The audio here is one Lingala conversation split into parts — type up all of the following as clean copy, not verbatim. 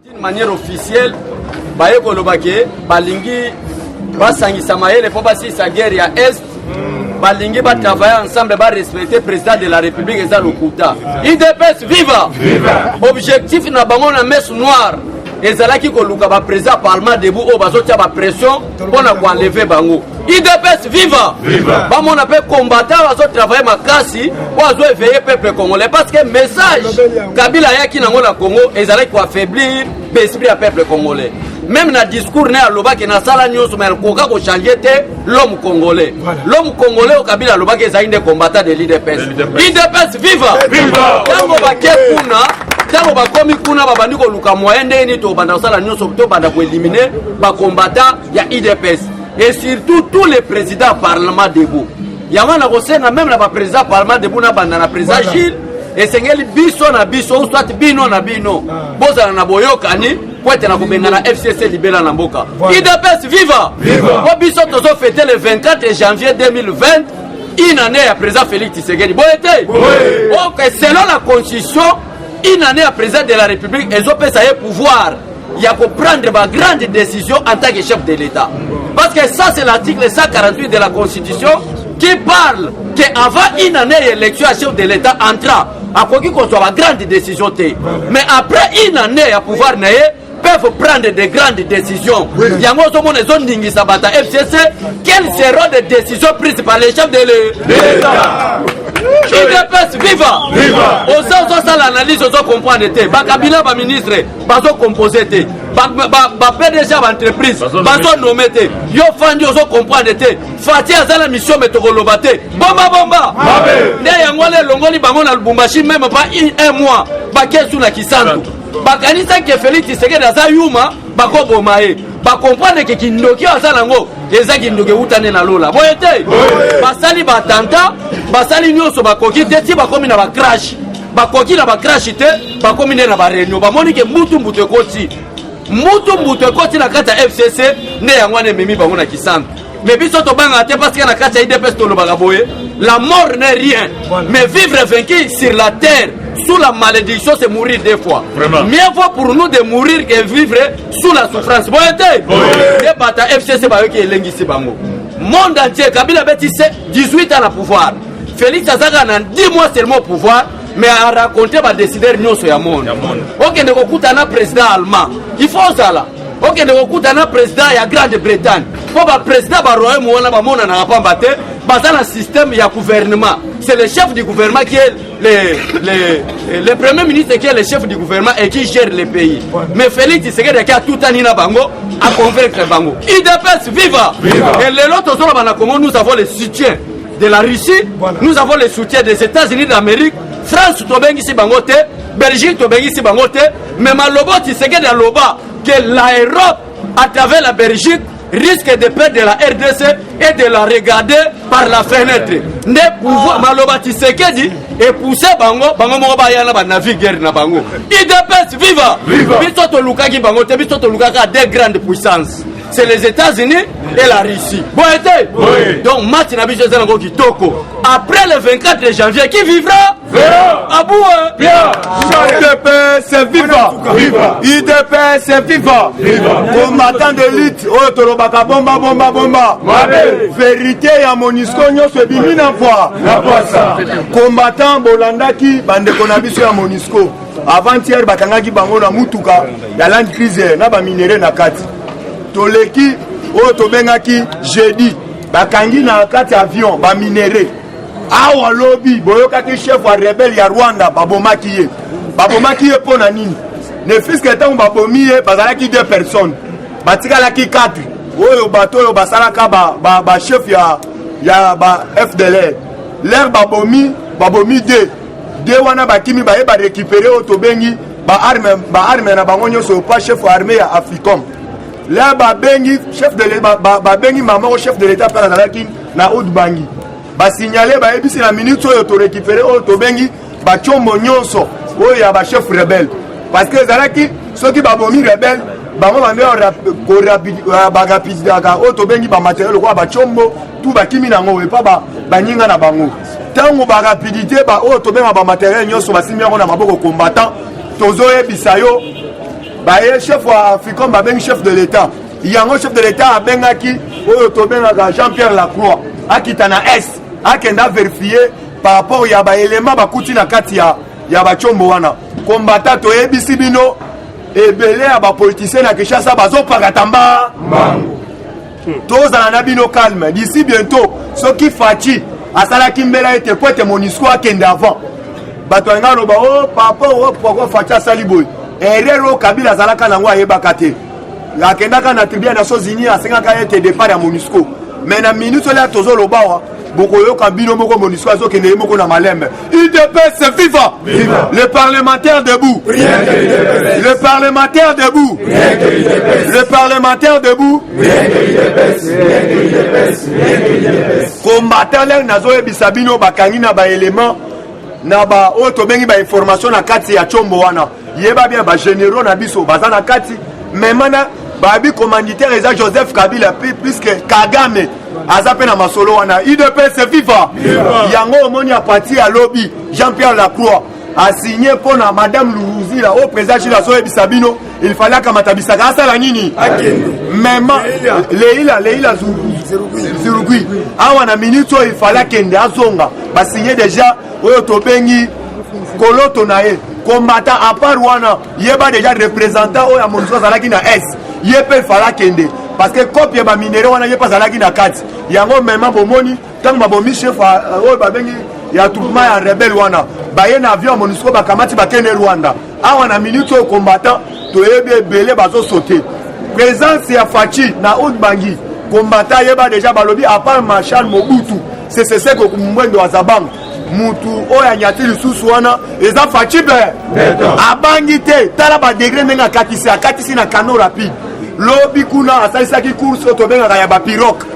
D'une manière officielle, Bayeko Lobake, Balingi, Basangisa Maele, pour passer sa guerre à Est, Balingi va travailler ensemble, va respecter le président de la République et ça le Kouta. IDPS, viva! Objectif n'a pas la messe noire. Et c'est là qu'il y a le président Parlement debout, au bas de la pression pour enlever Bango. IDPS, viva! Bah, on appelle combattant, on va travailler ma casse, on va éveiller le peuple congolais. Parce que le message, Kabila Yaki dans le Congo, et c'est là qu'il faut affaiblir l'esprit du peuple congolais. Même dans le discours, il y a un sala news, mais il faut changer l'homme congolais. L'homme congolais au Kabila, il y a un combattant de l'IDPS. IDPS, viva! Tango Bakekuna, tango bakomi kuna babandi ko luka moyen ndeni to banda sala nyonso to banda ko éliminer ba combattant ya IDPS et surtout tous les présidents parlement debout ya wana ko senga même la ba président parlement debout na banda na président Gilles et sengeli biso na biso soit bino na bino bozala na boyokani poete na kubenga na FCC libela na mboka IDPS viva ko biso tozo fêter le 24 janvier 2020 une année à président Félix Tshisekedi boyete OK selon la constitution une année à président de la République, ils ont pu pouvoir il y a pour prendre de grandes décisions en tant que chef de l'État. Parce que ça, c'est l'article 148 de la Constitution qui parle qu'avant une année d'élection à chef de l'État entra à quoi qu'il soit une grande décision. Mais après une année à pouvoir peuvent prendre de grandes décisions. Il y a des zones qui sont FCC. Quelles seront les décisions prises par les chefs de l'État? IDPS viva! Au sens où l'analyse, on comprend. Bakabila, ba ministre, baso composé. Ba PDG, ba entreprise, baso nommé. Yo fandi, on comprend. Fati a la mission météorolobate. Bomba! Ne yangwale longoli bango na Lubumbashi, même pas un mois. Baké sous la Kisantu. Bakanisa ke Félix Tshisekedi aza yuma, bako bomae. Ba comprendre que kindoki azalango eza kindoki utane na lola boyete basali batanta basali nyoso bakoki te ti bakomi na ba crash bakoki na ba crash te bakomi na ba réunion bamoni ke mutu ekoti na kata FCC ne yangwane memi bango na Kisantu mais biso to banga te parce que na kata IDPS to lobaka boye la mort n'est rien mais vivre vaincu sur la terre sous la malédiction, c'est mourir deux fois. Mieux vaut pour nous de mourir que vivre sous la souffrance. Bon, FCC, monde entier, Kabila Beti, 18 ans à pouvoir. Félix Azaga a 10 mois seulement au pouvoir, mais a raconté va décider nous sur le monde. Ok, nous avons un président allemand. Il faut ça là. Ok, nous avons un président de la Grande-Bretagne. Pour le président du Royaume-Uni, basé dans le système, il y a gouvernement. C'est le chef du gouvernement qui est le premier ministre qui est le chef du gouvernement et qui gère le pays. Mais Félix Tshisekedi qui a tout un à Bango à convaincre Bango. IDPS viva! Et les autres nous avons le soutien de la Russie, nous avons le soutien des États-Unis d'Amérique, France Tobengi si Bangote, Belgique Tobengi si Bangote, mais Malobo Tshisekedi a loba que l'Europe à travers la Belgique risque de perdre la RDC et de la regarder par la fenêtre. Ne pouvoir Maloba Tshisekedi et pousser Bango mo ba yana ba naviguer na Bango. IDPS viva! Biso to lukaki Bango te biso to lukaka deux grandes puissances. C'est les États-Unis et la Russie. Bon été. Donc match na biso zango kitoko. Après le 24 janvier qui vivra? Abou IDPS c'est viva! IDPS c'est viva! Combattant de lutte, oh tolobaka bomba. Vérité ya Monisco nyonso ebimi na fois. Combattant bolandaki bandeko na biso ya Monisco. Avant-hier bakangaki bango na mutuka ya Land Cruiser na ba minere na kati. Toleki o tobengaki jeudi bakangi na kati avion ba minere. Awa lobby boyokaki chef wa rebelle ya Rwanda babomaki ye pona nini ne fiske tant babomiye bazalaki 2 personnes batikalaki 4 oyo bato oyo basalaka ba chef ya ba FDLR l'air babomi 2 wana bakimi ba récupérer o tobengi ba arme na bango nyonso pa chef wa armée ya Africom l'air babengi chef de l'État babengi maman au chef de l'État par azalaki na Oudbangi ba signaler ba ebisi na minute oyo to récupérer oyo to bengi ba chombo nyonso oyo ya ba chef rebelle parce que zalaki soki ba bomi rebelle ba mo ba rapidaka oyo to bengi ba matériel ko ba chombo tout ba kimi na ngo pa ba nyinga na bango tango ba rapidité ba oyo to benga ba matériel nyonso ba simia ko na maboko combattant tozo ebisa yo baye chef wa Africom babengi chef de l'état yango chef de l'état abengaki oyo tobengaka Jean-Pierre Lacroix akita na est akenda vérifier par rapport ya baélément bakuti na kati ya bachombo wana kombata toyebisi bino ebele ya bapoliticien na Kinshasa bazopaka tamba tozala na bino calme d'ici bientôt soki Fachi asalaki mbela ete po ete MONUSCO akende avant bato yanga loba o papa o pourquoi Fachi asali boy erreur Kabila azalaka nango ayebaka te akendaka na tribunal des Nations Unies asengaka ete départ ya MONUSCO mais na minute oyo tozoloba wa bokoyoka bino moko MONUSCO azokende moko na malembe UDPS viva le parlementaire debout le parlementaire debout le parlementaire debout combattant l'air nazoyebisa bino bakangi na baélément na ba oyo tobengi bainformation na kati ya chombo wana yeba bien bagénéraux na biso baza na kati memana babi commanditaire eza Joseph Kabila puisque Kagame aza pe na masolo wana UDPS viva yango omoni a parti ya lobby Jean-Pierre Lacroix a signé pour na madame Luzila au président Chila Soye Bisabino il fallait kamata bisaka asala nini mema Leila Zurugui awa na minute il fallait kende azonga ba signé déjà oyo tobengi koloto na ye combattant à part wana yeba déjà représentant oyo MONUSCO azalaki na S yepe fallait kende parce que copie ba minéraux wana yepa azalaki na kati yango mema bomoni tango babomi chef oyo babengi ya troupement ya rebelle wana baye na avion MONUSCO bakamati bakende Rwanda awa na minute oyo combattant toyebi ebele bazosote présence ya Fachi na Outbangi combattant yeba déjà balobi à part Marshal Mobutu c'est ko Mwendo Azabang mutu oyo anyati lisusu wana eza Fachi be abangi te tala ba degré ndenge akatisi na kano rapide lobi kuna asalisaki course oyo tobengaka ya bapiroque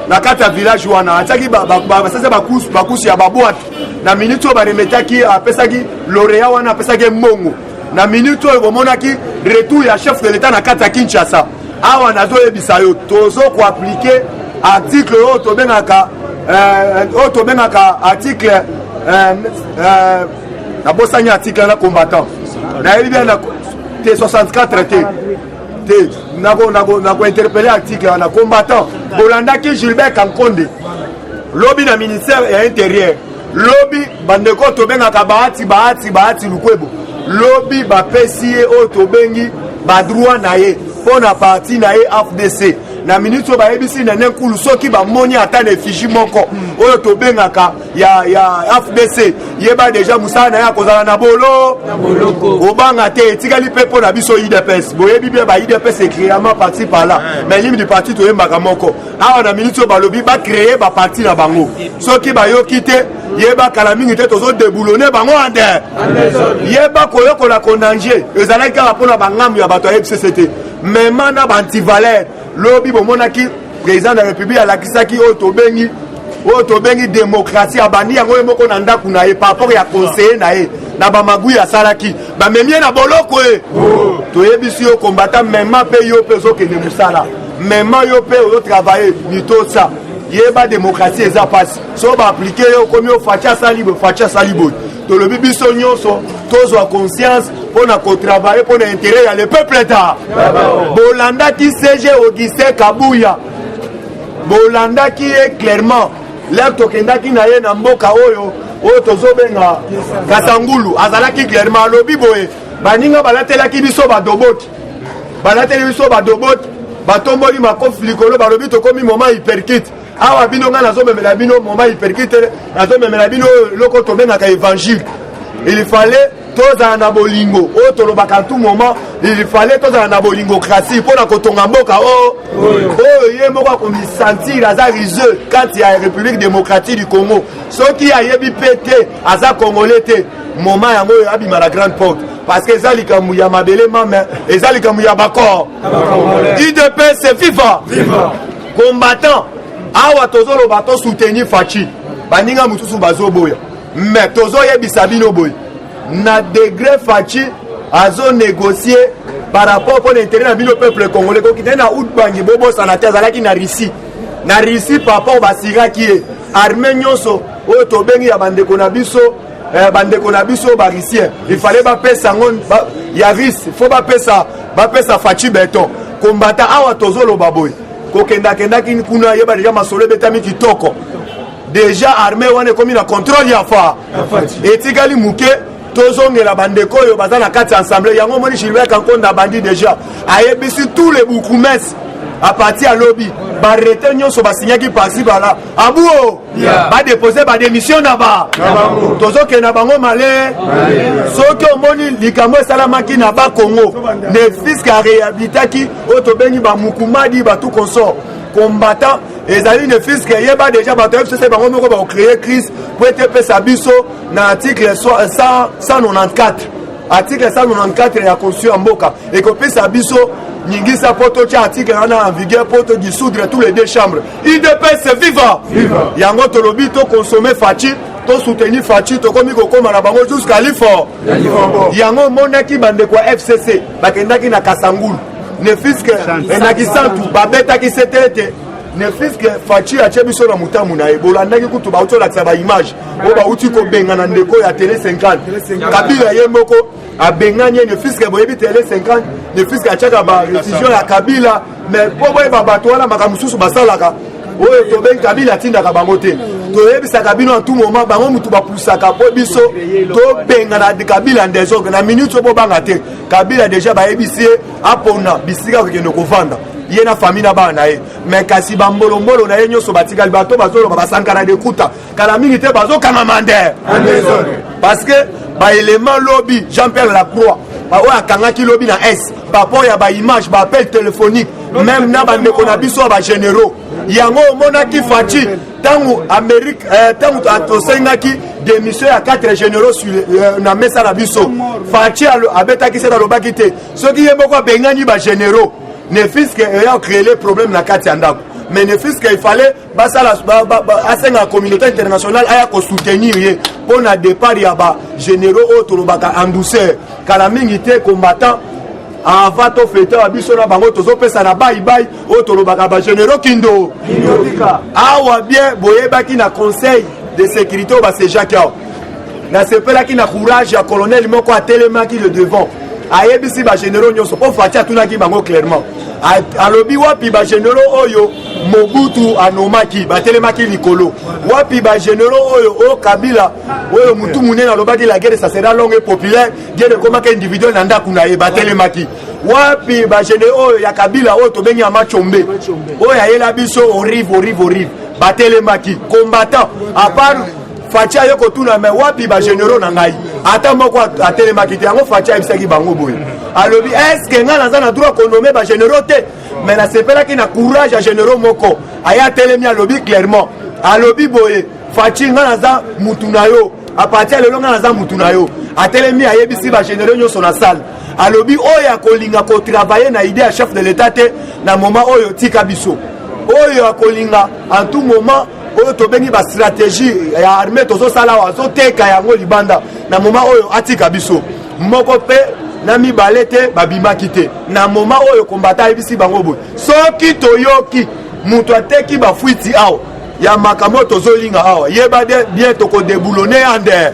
na kati ya village wana atiaki basasa bakusi ya babwate na minute oyo baremetaki apesaki lauréat wana apesaki mbongo na minute oyo bomonaki retour ya chef de l'état na kati ya Kinshasa awa nazoyebisa yo tozo koaplike article oyo tobengaka article nabosani article na combattant nayebi bien te 64 te nako interpellé article wana combattant bolandaki Gilbert Kankonde lobi na ministère ya intérieur lobi bandeko tobengaka bahati lukwebo lobi bapesi ye oyo tobengi badroit na ye mpo na parti na ye AFDC na minute oyo bayebisi nene nkulu soki bamoni ata na efiji moko oyo tobengaka ya AFDC yeba deja mosala na ye akozala na obanga te etikali mpe mpo na biso UDPS boyebi bien ba UDPS ekréama parti par là mais limi du parti toyembaka moko awa na minute oyo balobi bakreye baparti na bango soki bayoki te yeba kala mingi te tozodeboulone bango ande yeba koyokola kondanger ezalaki kaka mpona bangambu ya bato ya FCC te mema na bantivalere lobi bomonaki président de la République alakisaki oyo tobengi démocratie abandi yango ye moko na ndako na ye par rapport ya conseiller na ye na bamagui asalaki bamemi ye na boloko ye toyebisi yo combattant mema mpe yo mpe ozokende mosala mema yo mpe ozotravaille mitosa yeba démocratie eza pasi so baaplike yo komi yo Fachi asali boye tolobi biso nyonso tozwa conscience mpona kotravaille mpona intérêt ya le peuple eta bolandaki CG Augustin Kabuya bolandaki ye clairement lere tokendaki na ye na mboka oyo tozobenga Kasangulu azalaki clairement alobi boye baninga balatelaki biso badoboti batomboli makofi likolo balobi tokomi moma hyperkite awa bino nga nazomemela bino moma hyperkite nazomemela bino loko tobengaka évangile il fallait tozala na bolingo oyo tolobaka tout moment il fallait tozala na bolingokratie mpona kotonga mboka oyo ye moko akomisentir aza riseux kati ya république démocratique du Congo soki ayebi mpe te aza congolais te moma yango oyo abima na grande porte parce que eza likambo ya mabele mame eza likambo ya bakor UDPS viva combattant awa tozoloba tosoutenir Fachi baninga mosusu bazoboya mais tozoyebisa bino boye na degré Fachi azo négocier par rapport pour l'intérêt na bino peuple congolais kokite na Outbangi bobosana te azalaki na Russie par rapport basiraki ye armée nyonso oyo tobengi ya bandeko na biso bandeko na biso barisien il fallait bapesa ngo ya risque faut bapesa faci beton combattant awa tozoloba boye kokendakendaki kuna yeba deja masolo ebetami kitoko déjà armée wana ekomi na contrôle ya fa etikali muke tozongela bandeko oyo baza na kati ensemble yango moni Gilbert Kankonda bandi déjà ayebisi tous les boukoumès à partir à lobby barrete nyonso basinyaki pasi bala abuo badepose badémission na ba tozokenda bango male soki omoni likambo esalamaki na bakongo ne fiske arehabilitaki oyo tobengi bamukumadi batu consort combattant ezali ne fiske yeba déjà bato fcc bango moko baocréer crise po ete pesa biso na article 194 article 194 ya constitution ya mboka ekopesa biso Ningisa poto tia article en vigueur poto dissoudre tous les deux chambres. IDPS viva. Yango tolobi to consommer Fachi, to soutenir Fachi, to komi ko koma na bango jusqu'à l'effort. Yango monaki bande kwa FCC, bakendaki na Kasangulu. Ne fiske enaki santu babeta ki setete. Ne fiske Fachi a chebiso na mutamu na ebola ndaki kutu ba uto la ba image. O ba uti ko benga na ndeko ya télé 50. Kabila yemoko abenganye ne fiske boyebi télé 50 ne fiske achaka ba décision ya Kabila mais po boye ba bato wana makamususu basalaka oyo to ben Kabila tindaka bango te to yebisaka bino en tout moment bango mutu ba pusaka po biso to benga na Kabila ndezoko na minute po banga te Kabila déjà ba yebisi apona bisika ko kende ko vanda ye na famille na bana ye mais kasi bambolo mbolo na ye nyoso batikali bato bazolo basankana de kuta kala mingi te bazo kana mandere parce que ba élément lobby Jean-Pierre Lacroix ba o akangaki lobby na S ba po ya ba image ba appel téléphonique même na ba ndeko na biso ba généraux yango monaki Fachi tangu Amérique tangu atosengaki démission ya 4 généraux sur na mesa na biso Fachi abetaki sera lobaki te soki yeboko bengani ba généraux ne fiske ayant créé les problèmes na kati ya ndako mais ne fiske il fallait basala asenga la communauté internationale aya ko soutenir ye pour na départ ya ba généraux otolobaka en douceur kala mingi te combattant avant to fete abiso na bango tozo pesa na bye bye otolobaka ba généraux kindo awa bien boyebaki na conseil de sécurité ba se Jacques na sepelaki na courage ya colonel moko atelemaki le devant ayebisi ba généraux nyonso po Fachi atunaki bango clairement alobi wapi ba généraux oyo Mobutu anomaki batelemaki likolo wapi ba généraux oyo o Kabila oyo mutu munene alobaki la guerre ça sera longue et populaire guerre komaka individuel na ndaku na ye batelemaki wapi ba généraux oyo ya Kabila oyo tobengi ama Chombe oyo ayela biso orive batelemaki combattant à part Fachi ayoko tuna me wapi ba généraux na ngai ata moko atelemaki te yango Fachi ayebisaki bango boye alobi est-ce que nga naza na droit konommer ba généraux te mais na sepelaki na courage ya généraux moko aya telemi alobi clairement alobi boye Fachi nga naza mutu na yo a partir lelo nga naza mutu na yo atelemi ayebisi ba généraux nyonso na salle alobi oyo akolinga ko travailler na idée ya chef de l'état te na moment oyo tika biso oyo akolinga en tout moment oyo tobengi ba stratégie ya armée tozosala wazoteka yango libanda na moment oyo atika biso moko pe na mibale te babimaki te na moment oyo kombata ebisi bango boye soki toyoki mutu ateki bafuiti awa ya makambo tozolinga awa yeba de bien tokodeboulonne ande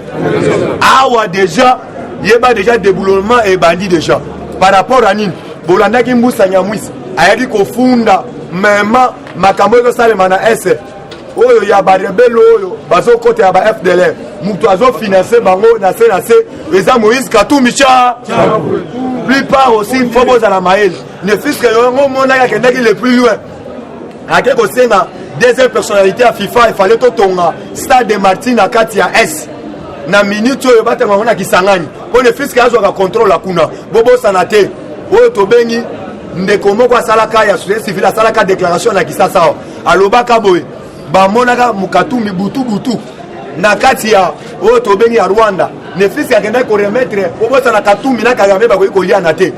awa déjà yeba déjà déboulonnement ebandi déjà par rapport à nini bolandaki mbusa nyamwisi ayaki kofunda mema makambo ezosalema na ese oyo ya barebelo oyo bazokota ya ba FDLR mutu azofinancer bango na se eza Moïse Katumbi cha plupart aussi faut bozala mael ne fiske yongo mona ya kendaki le plus loin ake kosenga deuxième personnalité à FIFA il fallait totonga stade de Martin na kati ya S na minute oyo batanga mona kisangani po ne fiske azwaka contrôle akuna bobosana te oyo tobengi ndeko moko asalaka ya société civile asalaka déclaration na kisasa alobaka boye bamonaka Mukatumbi butu na kati ya oyo tobengi ya Rwanda ne fisi akenda ko remettre obosa na Katumbi na Kagame bakoki koliana te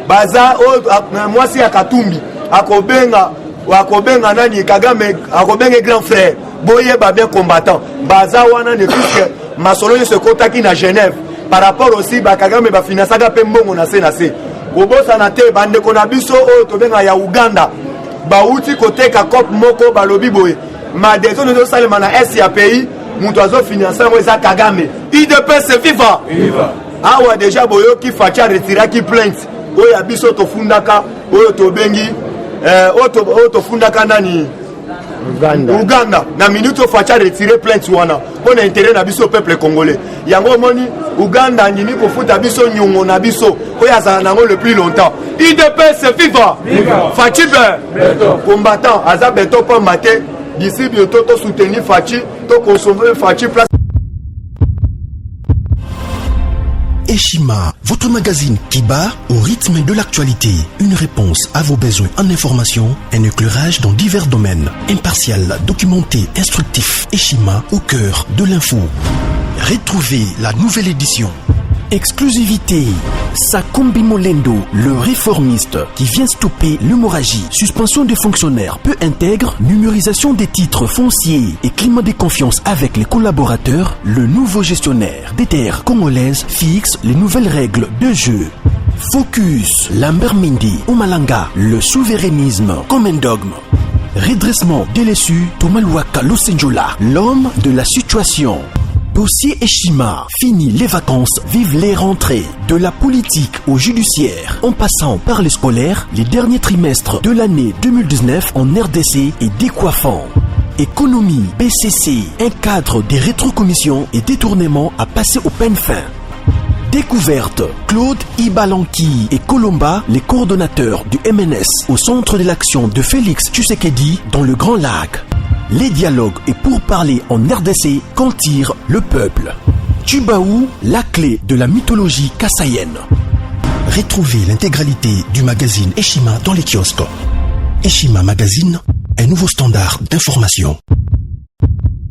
baza oyo mwasi ya Katumbi akobenga nani Kagame akobenga grand frère boye ba bien combattant baza wana ne fisi masolo se kotaki na Genève par rapport aussi ba Kagame ba finansaka pe mbongo na se obosa na te bande ko na biso oyo tobenga ya Uganda bauti koteka cop moko balobi boye ma décision de salema na S ya pays moto azofinansa yango eza Kagame. IDPS viva. Awa déjà boyoki Facha retiraki plainte oyo ya biso tofundaka oyo tobengi oyo tofundaka nani Uganda na minute Facha retiré plainte wana pour intérêt na biso peuple congolais. Yango moni Uganda ndini kofuta biso nyongo na biso oyo azala nango le plus longtemps. IDPS viva. Fachi combattant aza beto pamba te d'ici bientôt to soutenir Fachi to consommer Fachi place. Eshima, votre magazine qui bat au rythme de l'actualité. Une réponse à vos besoins en information, un éclairage dans divers domaines. Impartial, documenté, instructif. Eshima au cœur de l'info. Retrouvez la nouvelle édition. Exclusivité. Sakombi Molendo, le réformiste qui vient stopper l'hémorragie. Suspension des fonctionnaires peu intègre, numérisation des titres fonciers et climat de confiance avec les collaborateurs. Le nouveau gestionnaire des terres congolaises fixe les nouvelles règles de jeu. Focus. Lambert Mindi, Omalanga, le souverainisme comme un dogme. Redressement délaissé, Tomaluaka Losenjola, l'homme de la situation. Dossier Eshima, fini les vacances, vive les rentrées. De la politique au judiciaire, en passant par les scolaires, les derniers trimestres de l'année 2019 en RDC est décoiffant. Économie, BCC, un cadre des rétrocommissions et détournements à passer au peine fin. Découverte, Claude Ibalanki et Colomba, les coordonnateurs du MNS au centre de l'action de Félix Tshisekedi dans le Grand Lac. Les dialogues et pourparlers en RDC qu'en tire le peuple. Tubaou, la clé de la mythologie kassaïenne. Retrouvez l'intégralité du magazine Eshima dans les kiosques. Eshima Magazine, un nouveau standard d'information.